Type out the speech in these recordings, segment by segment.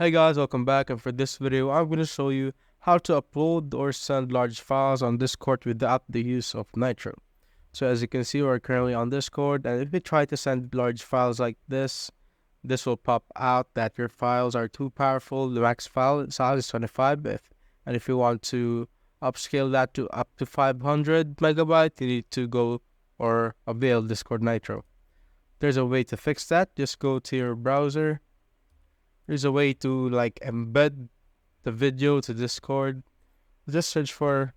Hey guys, welcome back, and for this video I'm going to show you how to upload or send large files on Discord without the use of Nitro. So as you can see, we're currently on Discord, and if you try to send large files like this will pop out that your files are too powerful. The max file size is 25, and if you want to upscale that to up to 500 megabyte, you need to go or avail Discord Nitro. There's a way to fix that. Just go to your browser. There's a way to embed the video to Discord. Just search for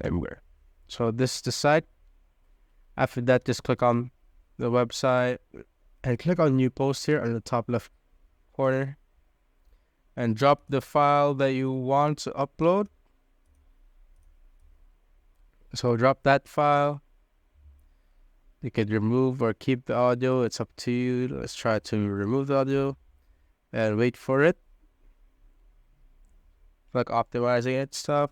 everywhere. So this is the site. After that, just click on the website and click on new post here on the top left corner and drop the file that you want to upload. So drop that file. You can remove or keep the audio. It's up to you. Let's try to remove the audio and wait for it. Like optimizing it stuff.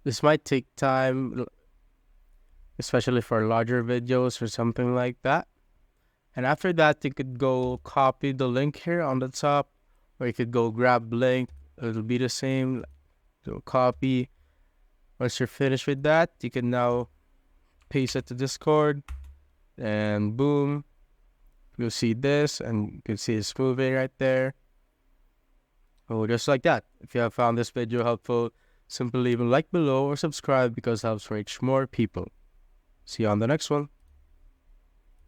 This might take time, especially for larger videos or something like that. And after that, you could go copy the link here on the top, or you could go grab link. It'll be the same. So copy. Once you're finished with that, you can now paste it to Discord, and boom, you'll see this, and you can see it's moving right there. Oh, just like that. If you have found this video helpful, simply leave a like below or subscribe because it helps reach more people. See you on the next one.